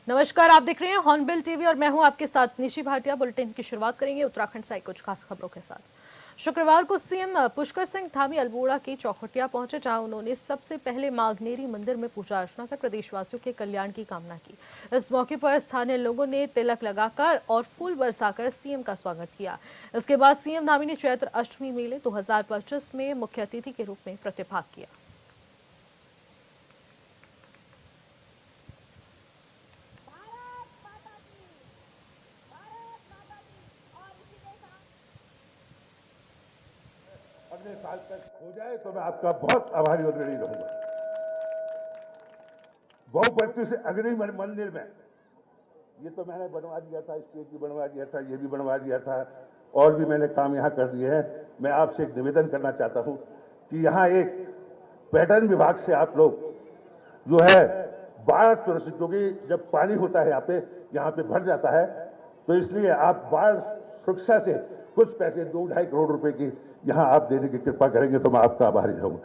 नमस्कार, आप देख रहे हैं हॉर्नबिल टीवी और मैं हूं आपके साथ निशी भाटिया। बुलेटिन की शुरुआत करेंगे उत्तराखंड से कुछ खास खबरों के साथ। शुक्रवार को सीएम पुष्कर सिंह धामी अल्मोड़ा की चौखुटिया पहुंचे, जहां उन्होंने सबसे पहले मां अग्नेरी मंदिर में पूजा अर्चना कर प्रदेशवासियों के कल्याण की कामना की। इस मौके पर स्थानीय लोगों ने तिलक लगाकर और फूल बरसाकर सीएम का स्वागत किया। इसके बाद सीएम धामी ने चैत्र अष्टमी मेले 2025 में मुख्य अतिथि के रूप में प्रतिभाग किया। अगले साल तक हो जाए तो मैं आपका बहुत आभारी और ऋणी रहूंगा। बहुपंथी से अग्नि मंदिर में ये तो मैंने बनवा दिया था, स्टेज भी बनवा दिया था, ये भी बनवा दिया था, और भी मैंने काम यहाँ कर दिए हैं। मैं आपसे एक निवेदन करना चाहता हूँ कि यहाँ एक पर्यटन विभाग से आप लोग जो है बाढ़ सुरक्षित, क्योंकि जब पानी होता है यहाँ पे भर जाता है, तो इसलिए आप बाढ़ सुरक्षा से कुछ पैसे 2-2.5 करोड़ रुपए की यहां आप देने की कृपा करेंगे तो मैं आपका आभारी रहूंगा।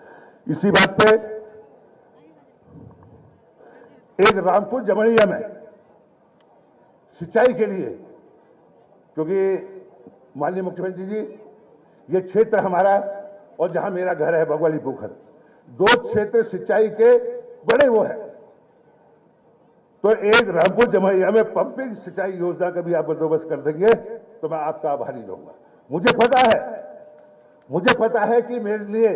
इसी बात पे एक रामपुर जमड़िया में सिंचाई के लिए, क्योंकि माननीय मुख्यमंत्री जी ये क्षेत्र हमारा और जहां मेरा घर है बगवाली पोखर, दो क्षेत्र सिंचाई के बड़े वो है, तो एक रामपुर जमड़िया में पंपिंग सिंचाई योजना का भी आप बंदोबस्त कर देंगे तो मैं आपका आभारी रहूंगा। मुझे पता है कि मेरे लिए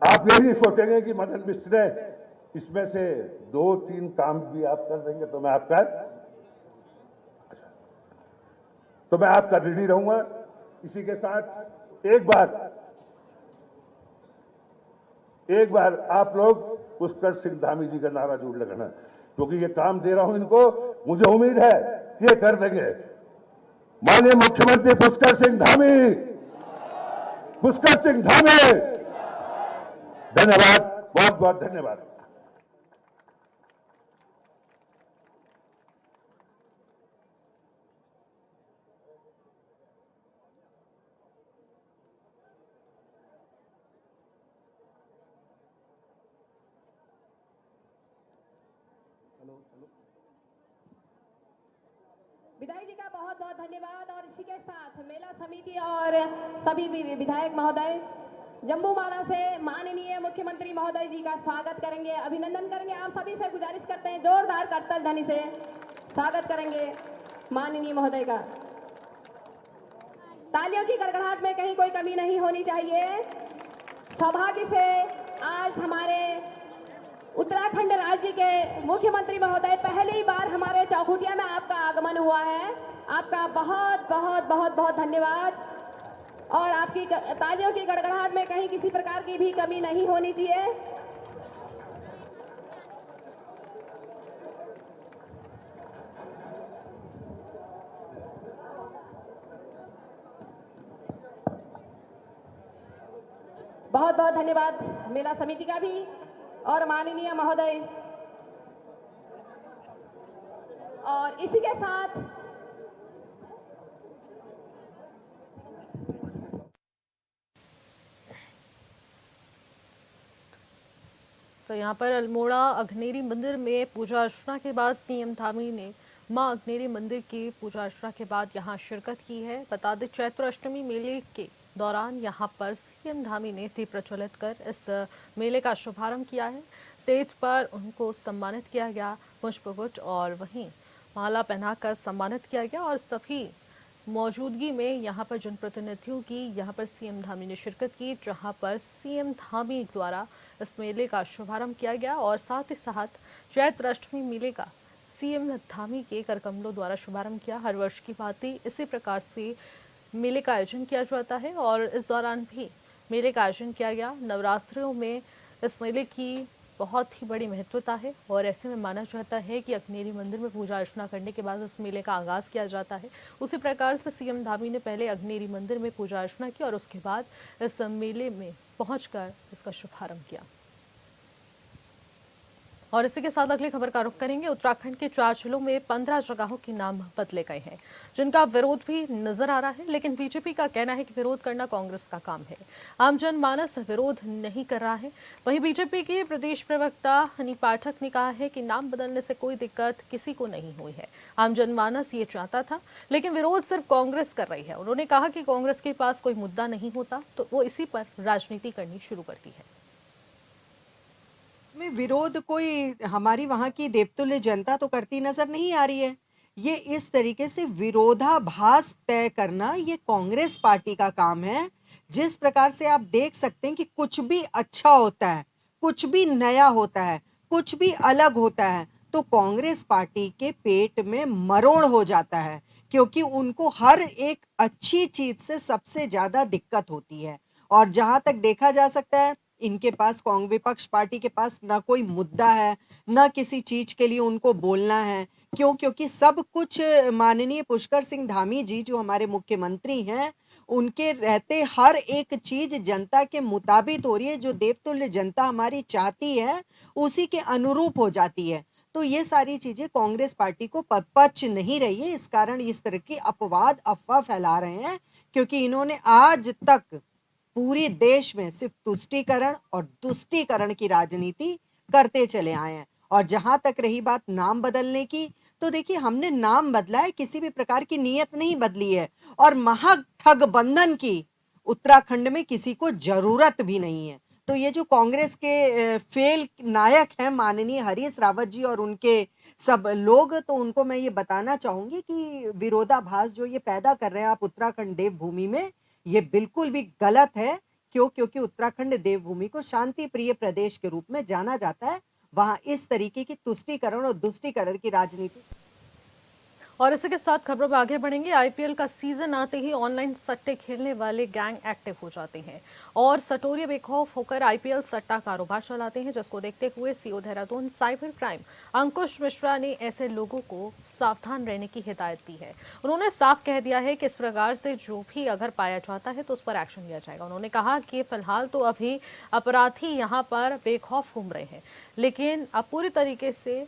आप यही सोचेंगे कि मदन मिश्र ने इसमें से 2-3 काम भी आप कर देंगे तो मैं आपका ऋणी रहूंगा। इसी के साथ एक बार आप लोग पुष्कर सिंह धामी जी का नारा जरूर लगाना, क्योंकि ये काम दे रहा हूं इनको, मुझे उम्मीद है कि ये कर देंगे। माननीय मुख्यमंत्री पुष्कर सिंह धामी, धन्यवाद, बहुत बहुत धन्यवाद। विधायक जी का बहुत बहुत धन्यवाद। और इसी के साथ मेला समिति और सभी विधायक महोदय जम्बूमाला से माननीय मुख्यमंत्री महोदय जी का स्वागत करेंगे, अभिनंदन करेंगे। आप सभी से गुजारिश करते हैं जोरदार करतल ध्वनि से स्वागत करेंगे माननीय महोदय का। तालियों की गड़गड़ाहट में कहीं कोई कमी नहीं होनी चाहिए। सौभाग्य से आज हमारे उत्तराखंड राज्य के मुख्यमंत्री महोदय पहली बार हमारे चौखुटिया में आपका आगमन हुआ है। आपका बहुत बहुत बहुत बहुत धन्यवाद। और आपकी तालियों की गड़गड़ाहट में कहीं किसी प्रकार की भी कमी नहीं होनी चाहिए। बहुत बहुत धन्यवाद मेला समिति का भी और माननीय महोदय। और इसी के साथ तो यहाँ पर अल्मोड़ा अग्नेरी मंदिर में पूजा अर्चना के बाद सीएम धामी ने मां अग्नेरी मंदिर की पूजा अर्चना के बाद यहाँ शिरकत की है। बता दें, चैत्र अष्टमी मेले के दौरान यहाँ पर सीएम धामी ने दीप प्रज्वलित कर इस मेले का शुभारंभ किया है। स्टेज पर उनको सम्मानित किया गया, पुष्पगुच्छ और वहीं माला पहनाकर सम्मानित किया गया और सभी मौजूदगी में यहाँ पर जनप्रतिनिधियों की यहाँ पर सीएम धामी ने शिरकत की, जहाँ पर सीएम धामी द्वारा इस मेले का शुभारंभ किया गया और साथ ही साथ चैत्र अष्टमी मेले का सीएम धामी के करकमलों द्वारा शुभारंभ किया। हर वर्ष की भांति इसी प्रकार से मेले का आयोजन किया जाता है और इस दौरान भी मेले का आयोजन किया गया। नवरात्रों में इस मेले की बहुत ही बड़ी महत्वता है और ऐसे में माना जाता है कि अग्नेरी मंदिर में पूजा अर्चना करने के बाद इस मेले का आगाज किया जाता है। उसी प्रकार से सीएम धामी ने पहले अग्नेरी मंदिर में पूजा अर्चना की और उसके बाद इस मेले में पहुंचकर इसका शुभारंभ किया। और इसी के साथ अगली खबर का रुख करेंगे। उत्तराखंड के 4 जिलों में 15 जगहों के नाम बदले गए हैं, जिनका विरोध भी नजर आ रहा है। लेकिन बीजेपी का कहना है कि विरोध करना कांग्रेस का काम है, आम जनमानस विरोध नहीं कर रहा है। वहीं बीजेपी के प्रदेश प्रवक्ता हनी पाठक ने कहा है कि नाम बदलने से कोई दिक्कत किसी को नहीं हुई है, आम जनमानस ये चाहता था, लेकिन विरोध सिर्फ कांग्रेस कर रही है। उन्होंने कहा कि कांग्रेस के पास कोई मुद्दा नहीं होता तो वो इसी पर राजनीति करनी शुरू करती है। में विरोध कोई हमारी वहां की देवतुल्य जनता तो करती नजर नहीं आ रही है। ये इस तरीके से विरोधाभास तय करना ये कांग्रेस पार्टी का काम है। जिस प्रकार से आप देख सकते हैं कि कुछ भी अच्छा होता है, कुछ भी नया होता है, कुछ भी अलग होता है, तो कांग्रेस पार्टी के पेट में मरोड़ हो जाता है, क्योंकि उनको हर एक अच्छी चीज से सबसे ज्यादा दिक्कत होती है। और जहां तक देखा जा सकता है, इनके पास कांग्रेस विपक्ष पार्टी के पास ना कोई मुद्दा है, ना किसी चीज के लिए उनको बोलना है। क्योंकि सब कुछ माननीय पुष्कर सिंह धामी जी जो हमारे मुख्यमंत्री हैं, उनके रहते हर एक चीज जनता के मुताबिक हो रही है। जो देवतुल्य जनता हमारी चाहती है उसी के अनुरूप हो जाती है। तो ये सारी चीजें कांग्रेस पार्टी को पच नहीं रही है। इस कारण इस तरह की अपवाद अफवाह फैला रहे हैं, क्योंकि इन्होंने आज तक पूरे देश में सिर्फ तुष्टीकरण और दुष्टीकरण की राजनीति करते चले आए हैं। और जहां तक रही बात नाम बदलने की, तो देखिए हमने नाम बदला है, किसी भी प्रकार की नीयत नहीं बदली है। और महागठबंधन की उत्तराखंड में किसी को जरूरत भी नहीं है। तो ये जो कांग्रेस के फेल नायक हैं माननीय हरीश रावत जी और उनके सब लोग, तो उनको मैं ये बताना चाहूंगी कि विरोधाभास जो ये पैदा कर रहे हैं आप उत्तराखंड देवभूमि में, ये बिल्कुल भी गलत है। क्योंकि उत्तराखंड देवभूमि को शांति प्रिय प्रदेश के रूप में जाना जाता है। वहां इस तरीके की तुष्टीकरण और दुष्टीकरण की राजनीति। और इसी के साथ खबरों में आगे बढ़ेंगे। आईपीएल का सीजन आते ही ऑनलाइन सट्टे खेलने वाले गैंग एक्टिव हो जाते हैं और सटोरिया बेखौफ होकर आईपीएल सट्टा कारोबार चलाते हैं, जिसको देखते हुए सीओ देहरादून साइबर क्राइम अंकुश मिश्रा ने ऐसे लोगों को सावधान रहने की हिदायत दी है। उन्होंने साफ कह दिया है कि इस प्रकार से जो भी अगर पाया जाता है तो उस पर एक्शन लिया जाएगा। उन्होंने कहा कि फिलहाल तो अभी अपराधी यहाँ पर बेखौफ घूम रहे हैं, लेकिन अब पूरी तरीके से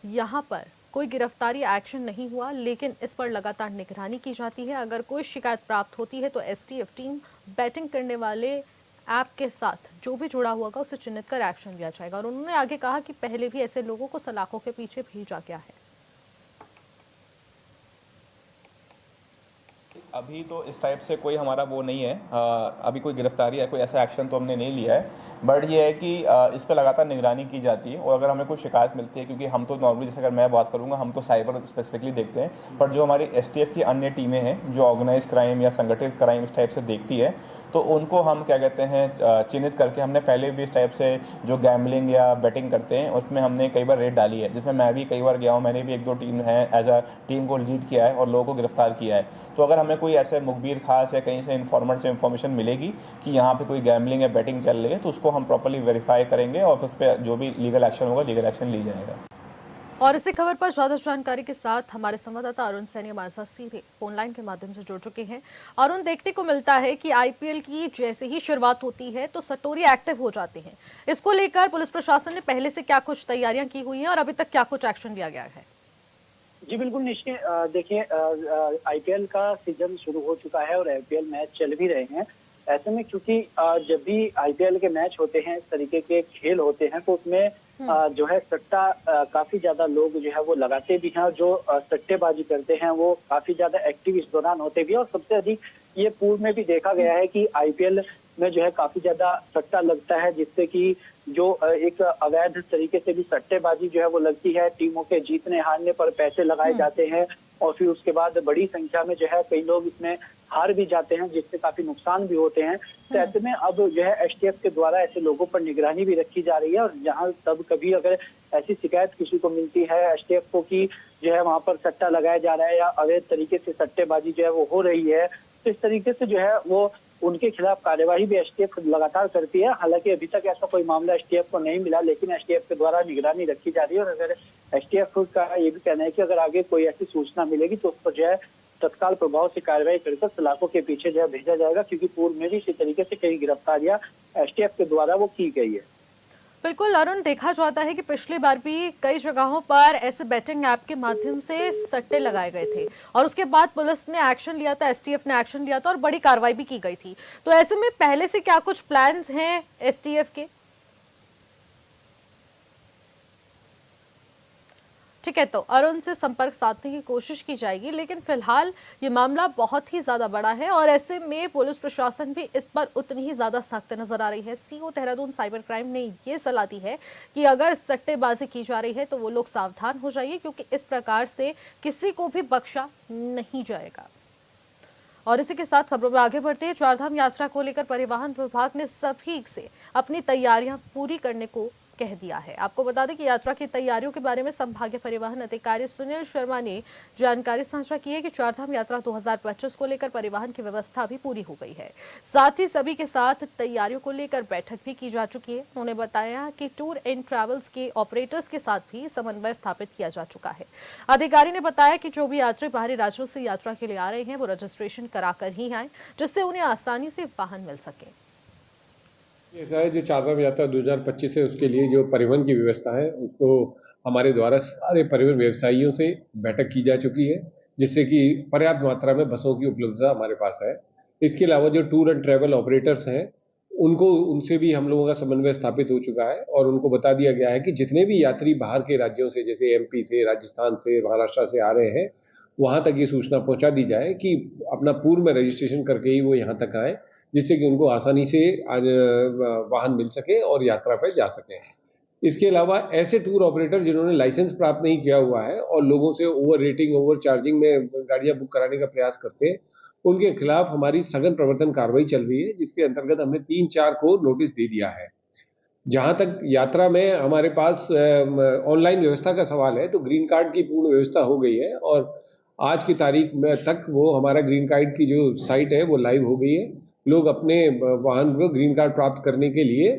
यहाँ पर कोई गिरफ्तारी एक्शन नहीं हुआ, लेकिन इस पर लगातार निगरानी की जाती है। अगर कोई शिकायत प्राप्त होती है तो एसटीएफ टीम बैटिंग करने वाले ऐप के साथ जो भी जुड़ा हुआ होगा उसे चिन्हित कर एक्शन लिया जाएगा। और उन्होंने आगे कहा कि पहले भी ऐसे लोगों को सलाखों के पीछे भेजा गया है। अभी तो इस टाइप से कोई हमारा वो नहीं है, अभी कोई गिरफ्तारी या कोई ऐसा एक्शन तो हमने नहीं लिया है। बट ये है कि इस पर लगातार निगरानी की जाती है। और अगर हमें कोई शिकायत मिलती है, क्योंकि हम तो नॉर्मली जैसे अगर मैं बात करूँगा हम तो साइबर स्पेसिफिकली देखते हैं, पर जो हमारी एसटीएफ की अन्य टीमें हैं जो ऑर्गेनाइज क्राइम या संगठित क्राइम इस टाइप से देखती है, तो उनको हम क्या कहते हैं चिन्हित करके हमने पहले भी इस टाइप से जो गैम्बलिंग या बेटिंग करते हैं उसमें हमने कई बार रेड डाली है, जिसमें मैं भी कई बार गया हूँ। मैंने भी 1-2 टीम है एज अ टीम को लीड किया है और लोगों को गिरफ्तार किया है। तो अगर हमें कोई ऐसे मुखबिर खास या कहीं से इन्फॉर्मर से इन्फॉर्मेशन मिलेगी कि यहाँ पे कोई गैम्बलिंग या बेटिंग चल रही है, तो उसको हम प्रॉपर्ली वेरीफाई करेंगे और उस पर जो भी लीगल एक्शन होगा लीगल एक्शन ली जाएगा। और इसी खबर पर ज्यादा जानकारी के साथ हमारे संवाददाता अरुण सैनी हमारे साथ सीधे फोन लाइन के माध्यम से जुड़ चुके हैं। अरुण, देखने को मिलता है कि आईपीएल की जैसे ही शुरुआत होती है तो सटोरिया एक्टिव हो जाते हैं। इसको लेकर पुलिस प्रशासन ने पहले से क्या कुछ तैयारियां की हुई हैं और अभी तक क्या कुछ एक्शन लिया गया है? जी बिल्कुल निश्चय, देखिए आईपीएल का सीजन शुरू हो चुका है और आईपीएल मैच चल भी रहे हैं। ऐसे में क्योंकि जब भी आईपीएल के मैच होते हैं, इस तरीके के खेल होते हैं, तो उसमें जो है सट्टा काफी ज्यादा लोग जो है वो लगाते भी हैं और जो सट्टेबाजी करते हैं वो काफी ज्यादा एक्टिव इस दौरान होते भी हैं। और सबसे अधिक ये पूर्व में भी देखा गया है कि आईपीएल में जो है काफी ज्यादा सट्टा लगता है, जिससे कि जो एक अवैध तरीके से भी सट्टेबाजी जो है वो लगती है। टीमों के जीतने हारने पर पैसे लगाए जाते हैं और फिर उसके बाद बड़ी संख्या में जो है कई लोग इसमें हार भी जाते हैं, जिससे काफी नुकसान भी होते हैं। तो ऐसे में अब जो है एसटीएफ के द्वारा ऐसे लोगों पर निगरानी भी रखी जा रही है। और जहां तब कभी अगर ऐसी शिकायत किसी को मिलती है एसटीएफ को कि जो है वहां पर सट्टा लगाया जा रहा है या अवैध तरीके से सट्टेबाजी जो है वो हो रही है, तो इस तरीके से जो है वो उनके खिलाफ कार्यवाही भी एसटीएफ लगातार करती है। हालांकि अभी तक ऐसा कोई मामला एसटीएफ को नहीं मिला, लेकिन एसटीएफ के द्वारा निगरानी रखी जा रही है। और अगर एसटीएफ का ये भी कहना है कि अगर आगे कोई ऐसी सूचना मिलेगी तो उस पर जो है तत्काल प्रभाव से कार्रवाई कर सलाखों के पीछे जो है भेजा जाएगा, क्योंकि पूर्व में भी इसी तरीके से कई गिरफ्तारियां एसटीएफ के द्वारा वो की गई है। बिल्कुल अरुण, देखा जाता है कि पिछली बार भी कई जगहों पर ऐसे बेटिंग ऐप के माध्यम से सट्टे लगाए गए थे और उसके बाद पुलिस ने एक्शन लिया था, एसटीएफ ने एक्शन लिया था और बड़ी कार्रवाई भी की गई थी। तो ऐसे में पहले से क्या कुछ प्लान्स हैं एसटीएफ के? ठीक है, तो अरुण से संपर्क साधने की कोशिश की जाएगी, लेकिन फिलहाल ये मामला बहुत ही ज्यादा बड़ा है और ऐसे में पुलिस प्रशासन भी इस पर उतनी ही ज्यादा सख्त नजर आ रही है। सीओ देहरादून साइबर क्राइम ने ये सलाह दी है कि अगर सट्टेबाजी की जा रही है तो वो लोग सावधान हो जाइए, क्योंकि इस प्रकार से किसी को भी बख्शा नहीं जाएगा। और इसी के साथ खबरों में आगे बढ़ते हैं। चारधाम यात्रा को लेकर परिवहन विभाग ने सभी से अपनी तैयारियां पूरी करने को कह दिया है। आपको बता दें कि यात्रा की तैयारियों के बारे में संभागीय परिवहन अधिकारी सुनील शर्मा ने जानकारी साझा की है कि चारधाम यात्रा 2025 को लेकर परिवहन की व्यवस्था भी पूरी हो गई है। साथ ही सभी के साथ तैयारियों को लेकर बैठक भी की जा चुकी है। उन्होंने बताया कि टूर एंड ट्रैवल्स के ऑपरेटर्स के साथ भी समन्वय स्थापित किया जा चुका है। अधिकारी ने बताया कि जो भी यात्री बाहरी राज्यों से यात्रा के लिए आ रहे हैं वो रजिस्ट्रेशन कराकर ही आए, जिससे उन्हें आसानी से वाहन मिल सके। ऐसा है, जो चारधाम यात्रा 2025 है उसके लिए जो परिवहन की व्यवस्था है उसको हमारे द्वारा सारे परिवहन व्यवसायियों से बैठक की जा चुकी है, जिससे कि पर्याप्त मात्रा में बसों की उपलब्धता हमारे पास है। इसके अलावा जो टूर एंड ट्रैवल ऑपरेटर्स हैं उनसे भी हम लोगों का समन्वय स्थापित हो चुका है और उनको बता दिया गया है कि जितने भी यात्री बाहर के राज्यों से, जैसे एमपी से, राजस्थान से, महाराष्ट्र से आ रहे हैं, वहां तक ये सूचना पहुंचा दी जाए कि अपना पूर्व में रजिस्ट्रेशन करके ही वो यहाँ तक आए, जिससे कि उनको आसानी से वाहन मिल सके और यात्रा पर जा सकें। इसके अलावा ऐसे टूर ऑपरेटर जिन्होंने लाइसेंस प्राप्त नहीं किया हुआ है और लोगों से ओवर रेटिंग, ओवर चार्जिंग में गाड़ियां बुक कराने का प्रयास करते हैं, उनके खिलाफ हमारी सघन प्रवर्तन कार्रवाई चल रही है, जिसके अंतर्गत हमने 3-4 को नोटिस दे दिया है। जहां तक यात्रा में हमारे पास ऑनलाइन व्यवस्था का सवाल है, तो ग्रीन कार्ड की पूर्ण व्यवस्था हो गई है और आज की तारीख में तक वो हमारा ग्रीन कार्ड की जो साइट है वो लाइव हो गई है। लोग अपने वाहन को ग्रीन कार्ड प्राप्त करने के लिए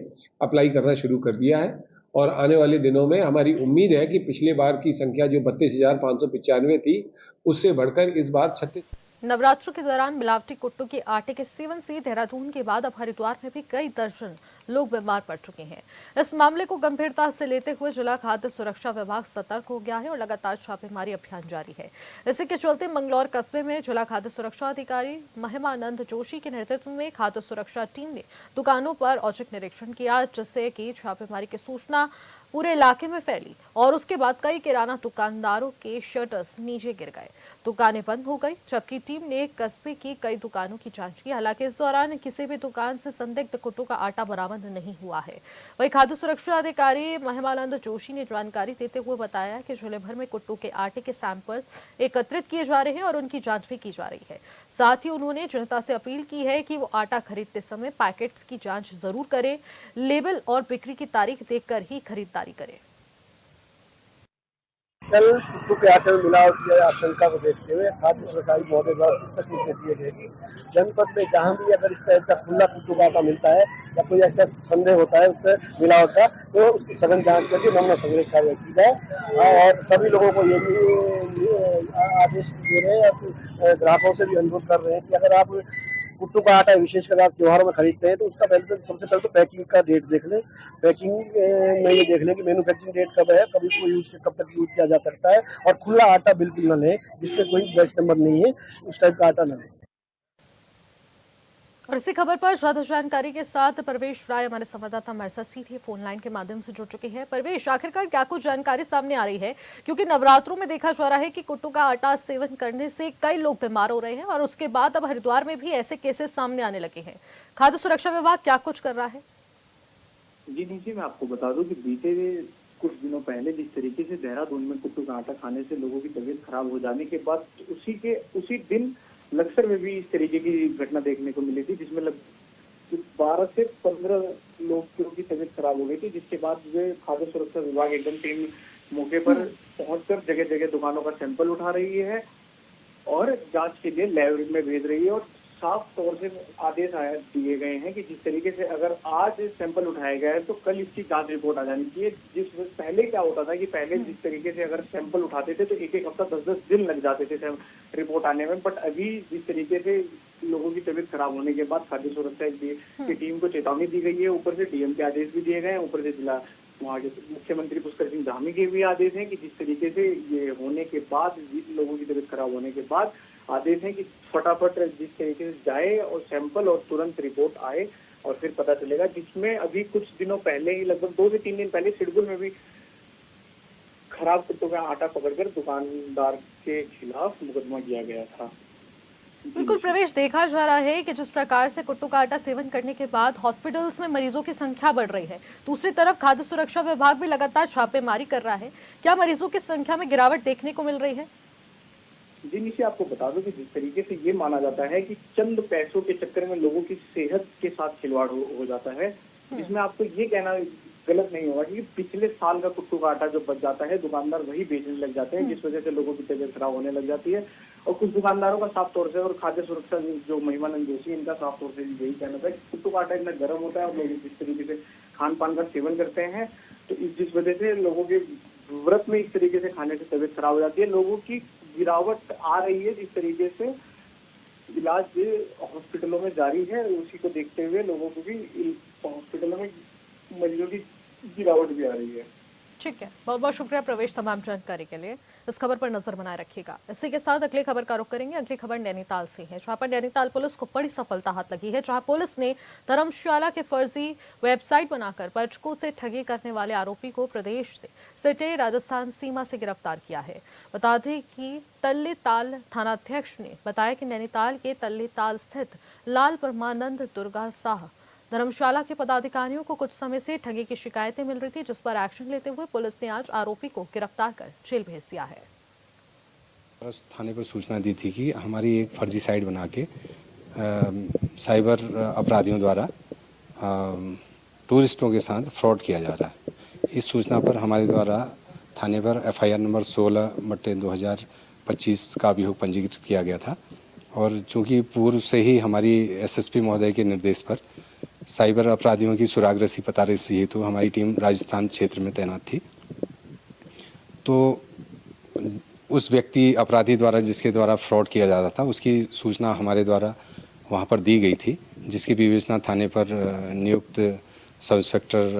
अप्लाई करना शुरू कर दिया है और आने वाले दिनों में हमारी उम्मीद है कि पिछले बार की संख्या जो 32,595 थी, उससे बढ़कर इस बार 36। नवरात्रों के दौरान मिलावटी कुट्टू के आटे के सेवन से देहरादून के बाद अब हरिद्वार में भी कई दर्जन लोग बीमार पड़ चुके हैं। इस मामले को गंभीरता से लेते हुए जिला खाद्य सुरक्षा विभाग सतर्क हो गया है और लगातार छापेमारी अभियान जारी है। इसी के चलते मंगलौर कस्बे में जिला खाद्य सुरक्षा अधिकारी महिमानंद जोशी के नेतृत्व में खाद्य सुरक्षा टीम ने दुकानों पर औचक निरीक्षण किया, जिससे कि छापेमारी की सूचना पूरे इलाके में फैली और उसके बाद कई किराना दुकानदारों के शटर्स नीचे गिर गए, दुकानें बंद हो गई, जबकि टीम ने कस्बे की कई दुकानों की जांच की। हालांकि इस दौरान किसी भी दुकान से संदिग्ध कुट्टू का आटा बरामद नहीं हुआ है। वहीं खाद्य सुरक्षा अधिकारी महिमानंद जोशी ने जानकारी देते हुए बताया कि जिले भर में कुट्टू के आटे के सैंपल एकत्रित किए जा रहे हैं और उनकी जांच भी की जा रही है। साथ ही उन्होंने जनता से अपील की है कि वो आटा खरीदते समय पैकेट्स की जांच जरूर करें, लेबल और बिक्री की तारीख देखकर ही खरीदारी करें। कल कुट्टू के आटे में मिलावट की आशंका को देखते हुए खाद्य सुरक्षा महोदय द्वारा पुस्तक दिए गए कि जनपद में जहाँ भी अगर इस टाइप का खुला कुट्टू का आटा मिलता है या कोई ऐसा संदेह होता है उससे मिलावट का, तो उसकी सघन जांच करके नमूना संग्रह कार्रवाई की जाए। और सभी लोगों को ये भी आदेश दे रहे हैं और ग्राहकों से भी अनुरोध कर रहे हैं कि अगर आप कुट्टू का आटा विशेषकर आप त्योहारों में खरीदते हैं तो उसका सबसे पहले तो पैकिंग का डेट देख लें। पैकिंग में ये देख लें कि मैन्युफैक्चरिंग डेट कब है, कब इसको कब तक यूज किया जा सकता है, और खुला आटा बिल्कुल न लें जिसमें कोई बैच नंबर नहीं है, उस टाइप का आटा न लें। और इसी खबर पर ज्यादा जानकारी के साथ परवेश राय हमारे संवाददाता हमारे साथ सीधे फोन लाइन के माध्यम से जुड़ चुके हैं। परवेश, आखिरकार क्या कुछ जानकारी सामने आ रही है, क्योंकि नवरात्रों में देखा जा रहा है कि कुट्टू का आटा सेवन करने से कई लोग बीमार हो रहे हैं और उसके बाद अब हरिद्वार में भी ऐसे केसेस सामने आने लगे हैं। खाद्य सुरक्षा विभाग क्या कुछ कर रहा है? जी नीचे मैं आपको बता दूं कि बीते कुछ दिनों पहले जिस तरीके से देहरादून में कुट्टू का आटा खाने से लोगों की तबीयत खराब हो जाने के बाद उसी दिन लक्सर में भी इस तरीके की घटना देखने को मिली थी, जिसमें 12 से 15 लोगों की तबीयत खराब हो गई थी, जिसके बाद जो खाद्य सुरक्षा विभाग एकदम टीम मौके पर पहुंचकर जगह जगह दुकानों का सैंपल उठा रही है और जांच के लिए लैब में भेज रही है और साफ तौर से आदेश दिए गए हैं कि जिस तरीके से अगर आज सैंपल उठाया गया है तो कल इसकी जांच रिपोर्ट आ जानी चाहिए। पहले क्या होता था कि पहले जिस तरीके से अगर सैंपल उठाते थे तो एक एक हफ्ता 10-10 दिन लग जाते थे रिपोर्ट आने में, बट अभी जिस तरीके से लोगों की तबीयत खराब होने के बाद खाद्य सुरक्षा की टीम को चेतावनी दी गई है, ऊपर से डीएम के आदेश भी दिए गए हैं, ऊपर से जिला वहाँ के मुख्यमंत्री पुष्कर सिंह धामी के भी आदेश हैं कि जिस तरीके से ये होने के बाद लोगों की तबीयत खराब होने के बाद आदेश है कि फटाफट जिस तरीके से जाए और सैंपल और तुरंत रिपोर्ट आए और फिर पता चलेगा। जिसमें अभी कुछ दिनों पहले ही लगभग 2 से 3 दिन पहले सिडगुल में भी खराब कुट्टों का आटा पकड़कर दुकानदार के खिलाफ मुकदमा किया गया था। बिल्कुल प्रवेश, देखा जा रहा है कि जिस प्रकार से कुट्टू का आटा सेवन करने के बाद हॉस्पिटल्स में मरीजों की संख्या बढ़ रही है, दूसरी तरफ खाद्य सुरक्षा विभाग भी लगातार छापेमारी कर रहा है। क्या मरीजों की संख्या में गिरावट देखने को मिल रही है? जी निशी, आपको बता दूं कि जिस तरीके से ये माना जाता है कि चंद पैसों के चक्कर में लोगों की सेहत के साथ खिलवाड़ हो जाता है, जिसमें आपको ये कहना गलत नहीं होगा कि पिछले साल का कुट्टू का आटा जो बच जाता है दुकानदार वही बेचने लग जाते हैं, जिस वजह से लोगों की तबीयत खराब होने लग जाती है। और कुछ दुकानदारों का साफ तौर से और खाद्य सुरक्षा जो महिमानंद जोशी, इनका साफ तौर से यही कहना था कि कुट्टू का आटा इतना गर्म होता है और लोग जिस तरीके से खान पान का सेवन करते हैं तो जिस वजह से लोगों के व्रत में इस तरीके से खाने से तबीयत खराब हो जाती है। लोगों की गिरावट आ रही है, जिस तरीके से इलाज हॉस्पिटलों में जारी है, उसी को देखते हुए लोगों को भी हॉस्पिटलों में मरीजों की गिरावट भी आ रही है। ठीक है, बहुत बहुत शुक्रिया प्रवेश तमाम जानकारी के लिए। इस खबर पर नजर बनाए रखिएगा। इसी के साथ अगली खबर का रुख करेंगे। अगली खबर नैनीताल से है, जहां पर नैनीताल पुलिस को बड़ी सफलता हाथ लगी है, जहां पुलिस ने धर्मशाला के फर्जी वेबसाइट बनाकर पर्यटकों से ठगी करने वाले आरोपी को प्रदेश से सटे राजस्थान सीमा से गिरफ्तार किया है। बता दें कि तल्लीताल थानाध्यक्ष ने बताया कि नैनीताल के तल्लीताल स्थित लाल परमानंद दुर्गा साह धर्मशाला के पदाधिकारियों को कुछ समय से ठगी की शिकायतें मिल रही थी, जिस पर एक्शन लेते हुए पुलिस ने आज आरोपी को गिरफ्तार कर जेल भेज दिया है। थाने पर सूचना दी थी कि हमारी एक फर्जी साइट बना के साइबर अपराधियों द्वारा टूरिस्टों के साथ फ्रॉड किया जा रहा है। इस सूचना पर हमारे द्वारा थाने पर FIR नंबर 16/2025 का अभियोग पंजीकृत किया गया था। और चूँकि पूर्व से ही हमारी SSP महोदय के निर्देश पर साइबर अपराधियों की सुरागरसी पता रसी हेतु हमारी टीम राजस्थान क्षेत्र में तैनात थी, तो उस व्यक्ति अपराधी द्वारा जिसके द्वारा फ्रॉड किया जा रहा था उसकी सूचना हमारे द्वारा वहां पर दी गई थी, जिसकी विवेचना थाने पर नियुक्त सब इंस्पेक्टर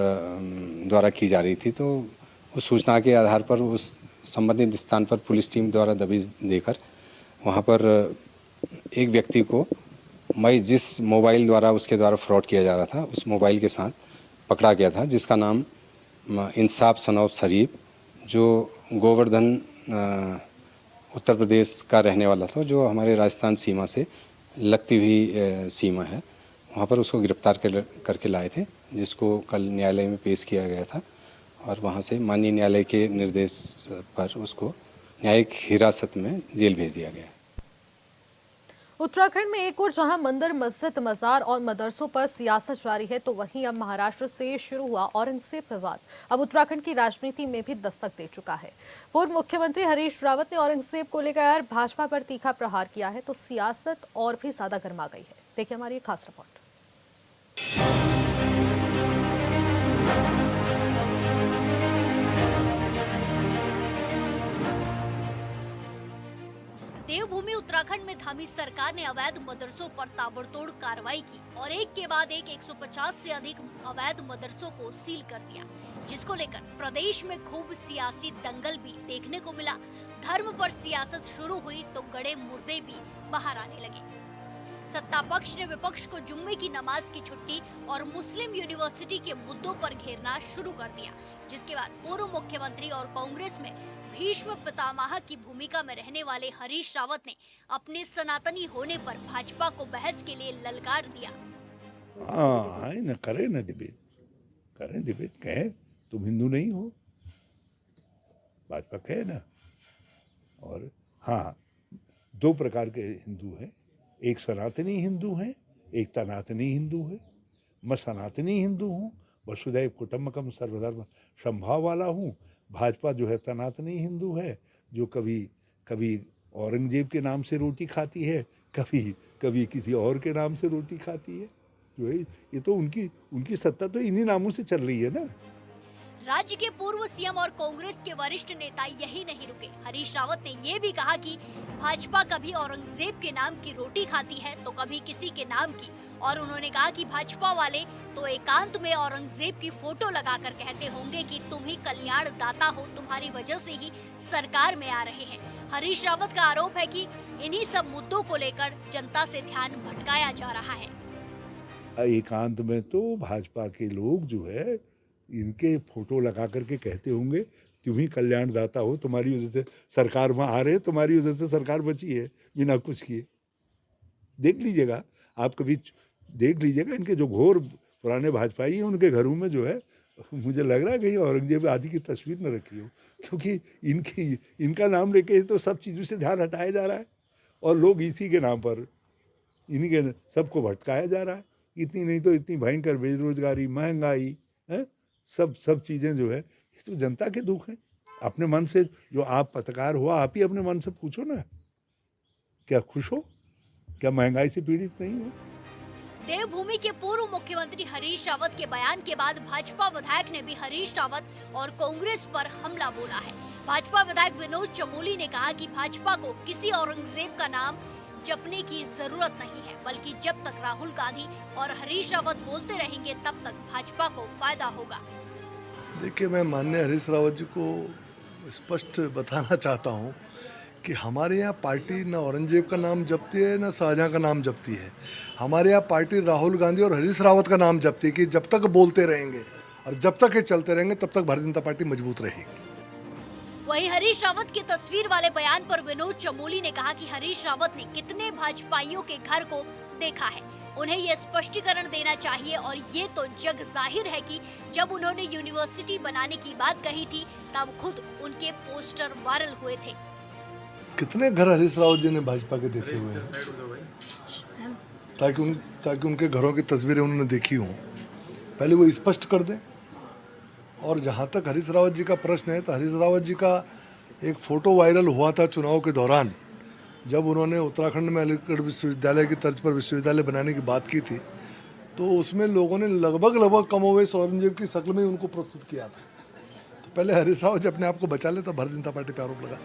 द्वारा की जा रही थी। तो उस सूचना के आधार पर उस संबंधित स्थान पर पुलिस टीम द्वारा दबिश देकर वहां पर एक व्यक्ति को मैं जिस मोबाइल द्वारा उसके द्वारा फ्रॉड किया जा रहा था उस मोबाइल के साथ पकड़ा गया था, जिसका नाम इंसाफ सनौब शरीफ, जो गोवर्धन उत्तर प्रदेश का रहने वाला था, जो हमारे राजस्थान सीमा से लगती हुई सीमा है, वहाँ पर उसको गिरफ्तार करके लाए थे, जिसको कल न्यायालय में पेश किया गया था और वहाँ से माननीय न्यायालय के निर्देश पर उसको न्यायिक हिरासत में जेल भेज दिया गया। उत्तराखंड में एक और जहां मंदिर, मस्जिद, मजार और मदरसों पर सियासत जारी है, तो वहीं अब महाराष्ट्र से शुरू हुआ औरंगजेब विवाद अब उत्तराखंड की राजनीति में भी दस्तक दे चुका है। पूर्व मुख्यमंत्री हरीश रावत ने औरंगजेब को लेकर भाजपा पर तीखा प्रहार किया है, तो सियासत और भी ज्यादा गर्मा गई है। देखिए हमारी खास रिपोर्ट। देवभूमि उत्तराखंड में थामी सरकार ने अवैध मदरसों पर ताबड़तोड़ कार्रवाई की और एक के बाद एक 150 से अधिक अवैध मदरसों को सील कर दिया, जिसको लेकर प्रदेश में खूब सियासी दंगल भी देखने को मिला। धर्म पर सियासत शुरू हुई तो गड़े मुर्दे भी बाहर आने लगे। सत्ता पक्ष ने विपक्ष को जुम्मे की नमाज की छुट्टी और मुस्लिम यूनिवर्सिटी के मुद्दों पर घेरना शुरू कर दिया, जिसके बाद पूर्व मुख्यमंत्री और कांग्रेस में भीष्म पितामह की भूमिका में रहने वाले हरीश रावत ने अपने सनातनी होने पर भाजपा को बहस के लिए ललकार दिया। करें डिबेट कहे तुम हिंदू नहीं हो, भाजपा कहे ना। और हाँ, 2 प्रकार के हिंदू हैं, एक सनातनी हिंदू है, एक तनातनी हिंदू है। मैं सनातनी हिंदू हूँ, वसुधैव कुटुंबकम सर्वधर्म संभाव वाला हूँ। भाजपा जो है तनातनी हिंदू है, जो कभी औरंगजेब के नाम से रोटी खाती है, कभी कभी किसी और के नाम से रोटी खाती है। जो है ये तो उनकी सत्ता तो इन्हीं नामों से चल रही है ना। राज्य के पूर्व सीएम और कांग्रेस के वरिष्ठ नेता यही नहीं रुके। हरीश रावत ने ये भी कहा कि भाजपा कभी औरंगजेब के नाम की रोटी खाती है तो कभी किसी के नाम की, और उन्होंने कहा कि भाजपा वाले तो एकांत में औरंगजेब की फोटो लगाकर कहते होंगे कि तुम ही कल्याण दाता हो, तुम्हारी वजह से ही सरकार में आ रहे हैं। हरीश रावत का आरोप है कि इन्हीं सब मुद्दों को लेकर जनता से ध्यान भटकाया जा रहा है। एकांत में तो भाजपा के लोग जो है इनके फोटो लगा करके कहते होंगे तुम ही कल्याणदाता हो, तुम्हारी वजह से सरकार में आ रहे, तुम्हारी वजह से सरकार बची है बिना कुछ किए। देख लीजिएगा, आप कभी देख लीजिएगा, इनके जो घोर पुराने भाजपाई हैं उनके घरों में जो है, मुझे लग रहा है कहीं औरंगजेब आदि की तस्वीर न रखी हो, क्योंकि इनका नाम लेके तो सब चीज़ों से ध्यान हटाया जा रहा है और लोग इसी के नाम पर इन्हीं के सबको भटकाया जा रहा है। इतनी नहीं तो इतनी भयंकर बेरोजगारी, महंगाई है, सब चीज़ें जो है ये तो जनता के दुख हैं। अपने मन से, जो आप पत्रकार हो, आप ही अपने मन से पूछो ना, क्या खुश हो, क्या महंगाई से पीड़ित नहीं हो? देवभूमि के पूर्व मुख्यमंत्री हरीश रावत के बयान के बाद भाजपा विधायक ने भी हरीश रावत और कांग्रेस पर हमला बोला है। भाजपा विधायक विनोद चमोली ने कहा कि भाजपा को किसी औरंगजेब का नाम जपने की जरूरत नहीं है, बल्कि जब तक राहुल गांधी और हरीश रावत बोलते रहेंगे तब तक भाजपा को फायदा होगा। देखिए, मैं माननीय हरीश रावत जी को स्पष्ट बताना चाहता हूँ कि हमारे यहाँ पार्टी न औरंगजेब का नाम जपती है न शाहजहां का नाम जपती है। हमारे यहाँ पार्टी राहुल गांधी और हरीश रावत का नाम जपती है कि जब तक बोलते रहेंगे और जब तक ये चलते रहेंगे तब तक भारतीय जनता पार्टी मजबूत रहेगी। वहीं हरीश रावत की तस्वीर वाले बयान पर विनोद चमोली ने कहा कि हरीश रावत ने कितने भाजपाइयों के घर को देखा है, उन्हें ये स्पष्टीकरण देना चाहिए। और ये तो जग जाहिर है कि जब उन्होंने यूनिवर्सिटी बनाने की बात कही थी तब खुद उनके पोस्टर वायरल हुए थे। कितने घर हरीश रावत जी ने भाजपा के देखे हुए हैं, ताकि उनके घरों की तस्वीरें उन्होंने देखी हों, पहले वो स्पष्ट कर दें। और जहाँ तक हरीश रावत जी का प्रश्न है, तो हरीश रावत जी का एक फ़ोटो वायरल हुआ था चुनाव के दौरान, जब उन्होंने उत्तराखंड में अलीगढ़ विश्वविद्यालय की तर्ज पर विश्वविद्यालय बनाने की बात की थी, तो उसमें लोगों ने लगभग कमोवेश औरंगजेब की शक्ल में उनको प्रस्तुत किया था। तो पहले हरीश रावत जी अपने आप को बचा ले, तब भारतीय जनता पार्टी पर आरोप लगा।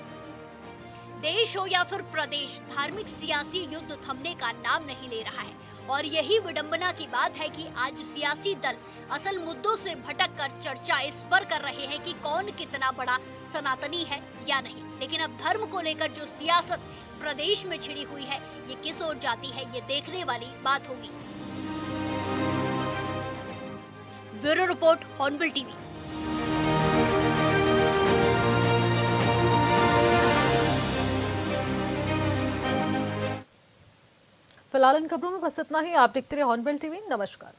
देश हो या फिर प्रदेश, धार्मिक सियासी युद्ध थमने का नाम नहीं ले रहा है। और यही विडंबना की बात है कि आज सियासी दल असल मुद्दों से भटककर चर्चा इस पर कर रहे हैं कि कौन कितना बड़ा सनातनी है या नहीं। लेकिन अब धर्म को लेकर जो सियासत प्रदेश में छिड़ी हुई है, ये किस ओर जाती है, ये देखने वाली बात होगी। Bureau report, hornbill TV. फिलहाल इन खबरों में बस इतना ही। आप देखते रहिए हॉर्नबिल टीवी। नमस्कार।